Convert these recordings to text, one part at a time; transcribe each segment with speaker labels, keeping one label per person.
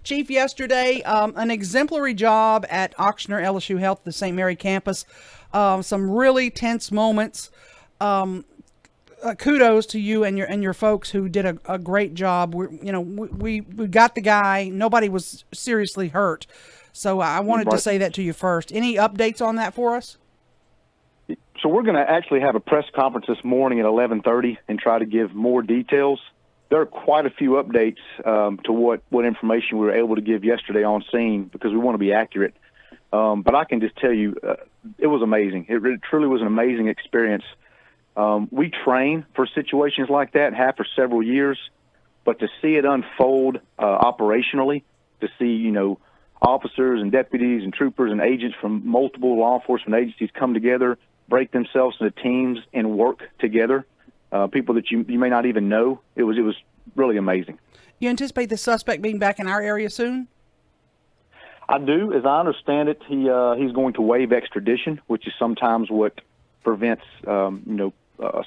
Speaker 1: Chief, yesterday, an exemplary job at Auctioner LSU Health, the St. Mary campus. Some really tense moments. Kudos to you and your folks who did a great job. We got the guy. Nobody was seriously hurt. So I wanted to say that to you first. Any updates on that for us?
Speaker 2: So we're going to actually have a press conference this morning at 11:30 and try to give more details. There are quite a few updates to what information we were able to give yesterday on scene because we want to be accurate. But I can just tell you, it was amazing. It really, truly was an amazing experience. We train for situations like that and have for several years, but to see it unfold operationally, to see, officers and deputies and troopers and agents from multiple law enforcement agencies come together, break themselves into teams and work together, people that you may not even know. It was really amazing.
Speaker 1: You anticipate the suspect being back in our area soon?
Speaker 2: I do. As I understand it, he's going to waive extradition, which is sometimes what prevents a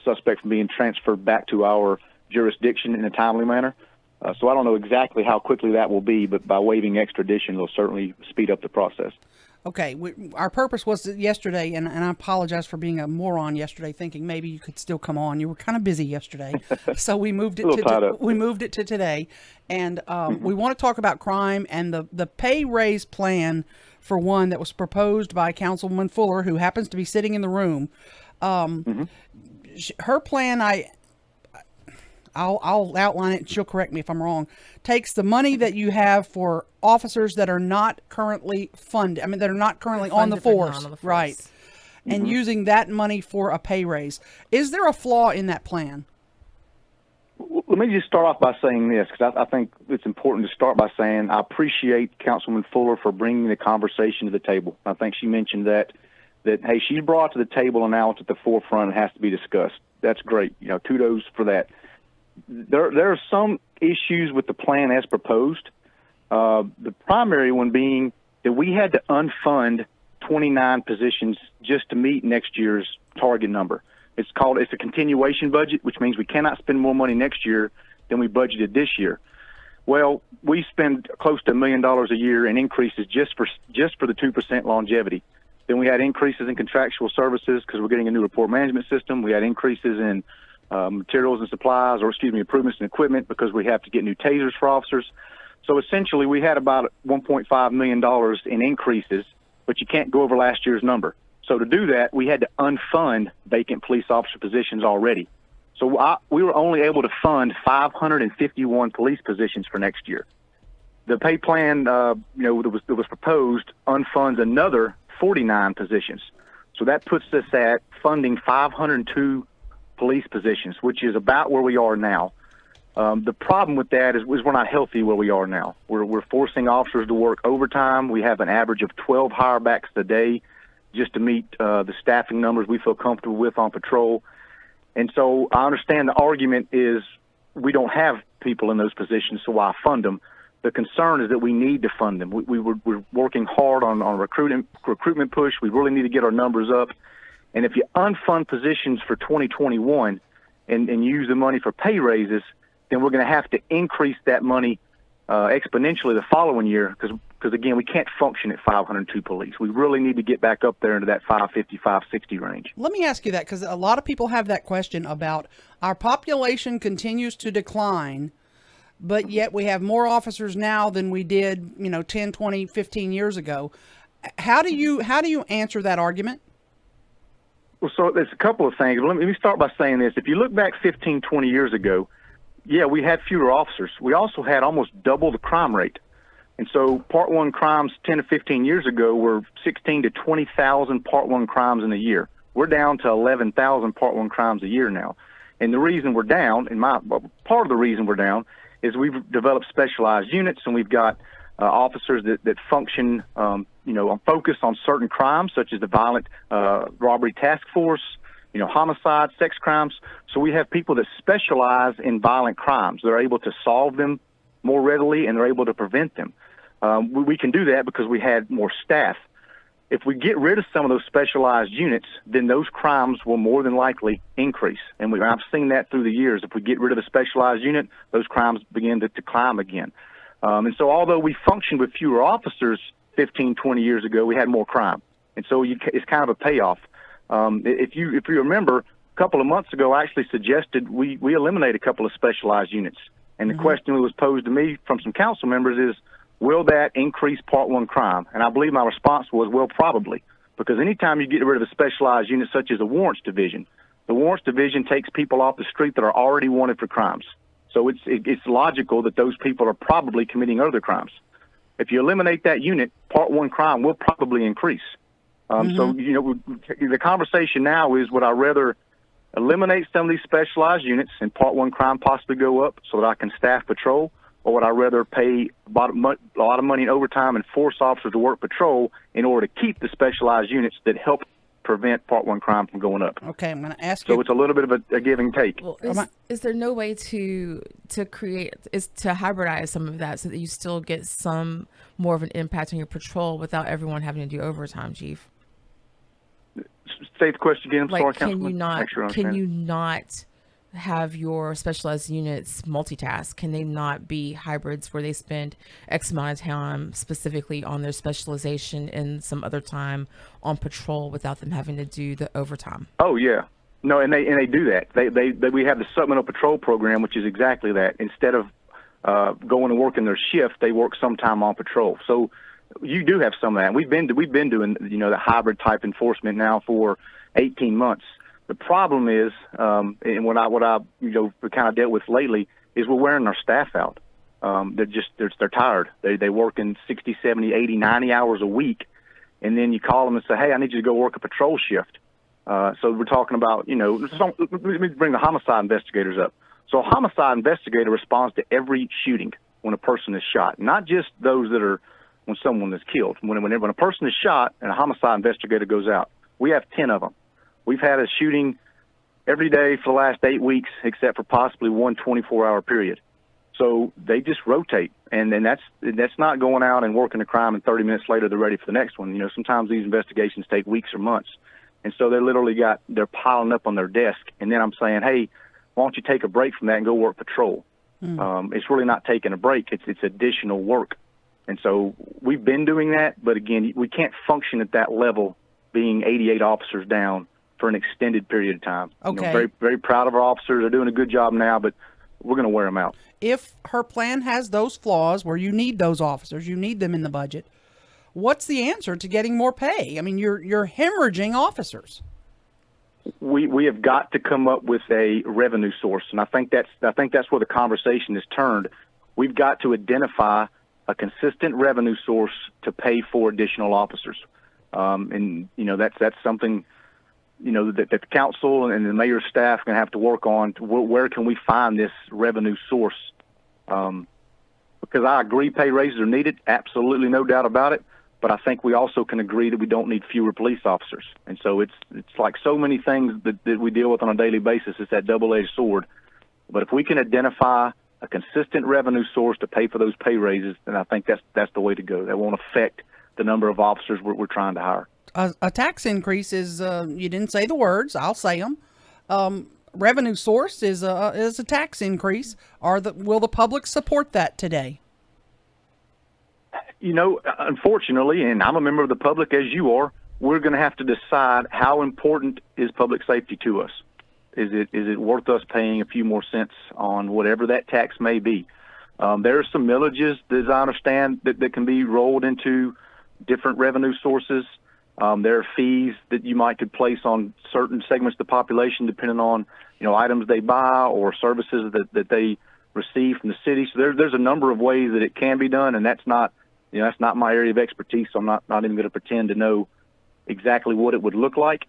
Speaker 2: suspect from being transferred back to our jurisdiction in a timely manner. So I don't know exactly how quickly that will be, but by waiving extradition, it'll certainly speed up the process.
Speaker 1: Okay, our purpose was yesterday, and I apologize for being a moron yesterday, thinking maybe you could still come on. You were kind of busy yesterday, so we moved it to today, and we want to talk about crime and the pay raise plan for one that was proposed by Councilwoman Fuller, who happens to be sitting in the room. Her plan, I'll outline it and she'll correct me if I'm wrong, takes the money that you have for officers that are not currently funded, that are not currently on the force, right, and using that money for a pay raise. Is there a flaw in that plan?
Speaker 2: Let me just start off by saying this, because I think it's important to start by saying I appreciate Councilwoman Fuller for bringing the conversation to the table. I think she mentioned that hey, she brought to the table and now it's at the forefront and has to be discussed. That's great. Kudos for that. There are some issues with the plan as proposed. The primary one being that we had to unfund 29 positions just to meet next year's target number. It's a continuation budget, which means we cannot spend more money next year than we budgeted this year. Well, we spend close to $1 million a year in increases just for the 2% longevity. Then we had increases in contractual services because we're getting a new report management system. We had increases in materials and supplies, improvements in equipment because we have to get new tasers for officers. So essentially we had about $1.5 million in increases, but you can't go over last year's number. So to do that, we had to unfund vacant police officer positions already. So we were only able to fund 551 police positions for next year. The pay plan, that was proposed unfunds another 49 positions. So that puts us at funding 502 police positions, which is about where we are now. The problem with that is we're not healthy where we are now. We're forcing officers to work overtime. We have an average of 12 hirebacks a day just to meet the staffing numbers we feel comfortable with on patrol. And so I understand the argument is we don't have people in those positions, so why fund them? The concern is that we need to fund them. We're working hard on recruitment push. We really need to get our numbers up. And if you unfund positions for 2021 and use the money for pay raises, then we're going to have to increase that money exponentially the following year because, again, we can't function at 502 police. We really need to get back up there into that 550, 560 range.
Speaker 1: Let me ask you that because a lot of people have that question about our population continues to decline, but yet we have more officers now than we did, 10, 20, 15 years ago. How do you answer that argument?
Speaker 2: Well, so there's a couple of things. Let me start by saying this. If you look back 15, 20 years ago, yeah, we had fewer officers. We also had almost double the crime rate. And so Part 1 crimes 10 to 15 years ago were 16 to 20,000 Part 1 crimes in a year. We're down to 11,000 Part 1 crimes a year now. And the reason we're down, part of the reason we're down, is we've developed specialized units and we've got officers that function, focus on certain crimes, such as the violent robbery task force, homicide, sex crimes. So we have people that specialize in violent crimes. They're able to solve them more readily and they're able to prevent them. We can do that because we had more staff. If we get rid of some of those specialized units, then those crimes will more than likely increase. And I've seen that through the years. If we get rid of a specialized unit, those crimes begin to climb again. And so although we functioned with fewer officers 15, 20 years ago, we had more crime. And so it's kind of a payoff. If you remember, a couple of months ago, I actually suggested we eliminate a couple of specialized units. And the question that was posed to me from some council members is, will that increase Part 1 crime? And I believe my response was, well, probably. Because anytime you get rid of a specialized unit such as a warrants division, the warrants division takes people off the street that are already wanted for crimes. So it's logical that those people are probably committing other crimes. If you eliminate that unit, Part 1 crime will probably increase. So, the conversation now is, would I rather eliminate some of these specialized units and Part 1 crime possibly go up so that I can staff patrol, or would I rather pay a lot of money in overtime and force officers to work patrol in order to keep the specialized units that help prevent Part 1 crime from going up?
Speaker 1: Okay, I'm going to ask you.
Speaker 2: So it's a little bit of a give and take.
Speaker 3: Well, is there no way to hybridize some of that so that you still get some more of an impact on your patrol without everyone having to do overtime, Chief?
Speaker 2: Say the question again. I'm sorry,
Speaker 3: can you not have your specialized units multitask? Can they not be hybrids where they spend X amount of time specifically on their specialization and some other time on patrol without them having to do the overtime?
Speaker 2: Oh yeah, no, and they do that. We have the supplemental patrol program, which is exactly that. Instead of going and working their shift, they work some time on patrol. So you do have some of that. We've been doing the hybrid type enforcement now for 18 months. The problem is, and what I kind of dealt with lately, is we're wearing our staff out. They're tired. They work in 60, 70, 80, 90 hours a week, and then you call them and say, hey, I need you to go work a patrol shift. So we're talking about, let me bring the homicide investigators up. So a homicide investigator responds to every shooting when a person is shot, not just those that are when someone is killed. When a person is shot and a homicide investigator goes out, we have 10 of them. We've had a shooting every day for the last 8 weeks, except for possibly one 24-hour period. So they just rotate, and that's not going out and working a crime, and 30 minutes later they're ready for the next one. Sometimes these investigations take weeks or months, and so they're piling up on their desk. And then I'm saying, hey, why don't you take a break from that and go work patrol? It's really not taking a break; it's additional work. And so we've been doing that, but again, we can't function at that level, being 88 officers down for an extended period of time.
Speaker 1: Okay.
Speaker 2: Very, very proud of our officers. They're doing a good job now, but we're going to wear them out.
Speaker 1: If her plan has those flaws where you need those officers, you need them in the budget, what's the answer to getting more pay? I mean, you're hemorrhaging officers.
Speaker 2: We have got to come up with a revenue source, and I think that's where the conversation is turned. We've got to identify a consistent revenue source to pay for additional officers, and that's something that the council and the mayor's staff are going to have to work on. Where can we find this revenue source? Because I agree pay raises are needed, absolutely no doubt about it. But I think we also can agree that we don't need fewer police officers. And so it's like so many things that we deal with on a daily basis. It's that double-edged sword. But if we can identify a consistent revenue source to pay for those pay raises, then I think that's the way to go. That won't affect the number of officers we're trying to hire.
Speaker 1: A tax increase is, you didn't say the words, I'll say them. Revenue source is a tax increase. Will the public support that today?
Speaker 2: Unfortunately, and I'm a member of the public as you are, we're going to have to decide how important is public safety to us. Is it worth us paying a few more cents on whatever that tax may be? There are some millages, as I understand, that can be rolled into different revenue sources. There are fees that you could place on certain segments of the population depending on, items they buy or services that they receive from the city. So there's a number of ways that it can be done, and that's not my area of expertise. So I'm not even going to pretend to know exactly what it would look like.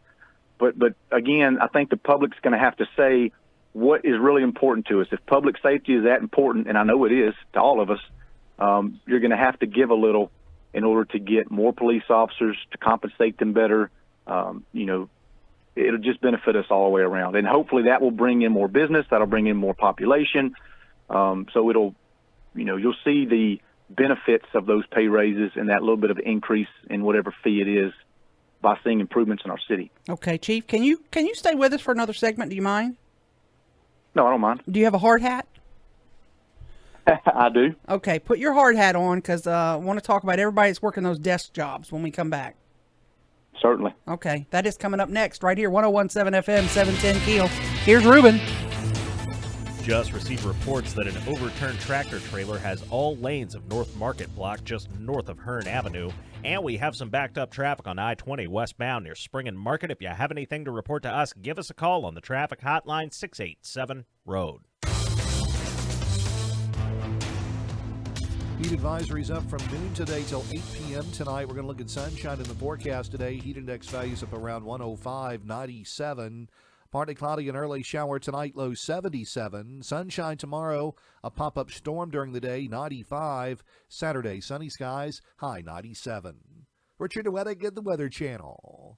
Speaker 2: But again, I think the public's going to have to say what is really important to us. If public safety is that important, and I know it is to all of us, you're going to have to give a little in order to get more police officers, to compensate them better. It'll just benefit us all the way around. And hopefully that will bring in more business. That'll bring in more population. So you'll see the benefits of those pay raises and that little bit of increase in whatever fee it is by seeing improvements in our city.
Speaker 1: Okay, Chief, can you stay with us for another segment? Do you mind?
Speaker 2: No, I don't mind.
Speaker 1: Do you have a hard hat?
Speaker 2: I do.
Speaker 1: Okay, put your hard hat on because I want to talk about everybody that's working those desk jobs when we come back.
Speaker 2: Certainly.
Speaker 1: Okay, that is coming up next right here, 101.7 FM, 710 Keel. Here's Ruben.
Speaker 4: Just received reports that an overturned tractor trailer has all lanes of North Market blocked just north of Hearn Avenue. And we have some backed up traffic on I-20 westbound near Spring and Market. If you have anything to report to us, give us a call on the traffic hotline 687-ROAD.
Speaker 5: Heat advisories up from noon today till 8 p.m. tonight. We're going to look at sunshine in the forecast today. Heat index values up around 105, 97. Partly cloudy and early shower tonight, low 77. Sunshine tomorrow, a pop-up storm during the day, 95. Saturday, sunny skies, high 97. Richard Wettig at the Weather Channel.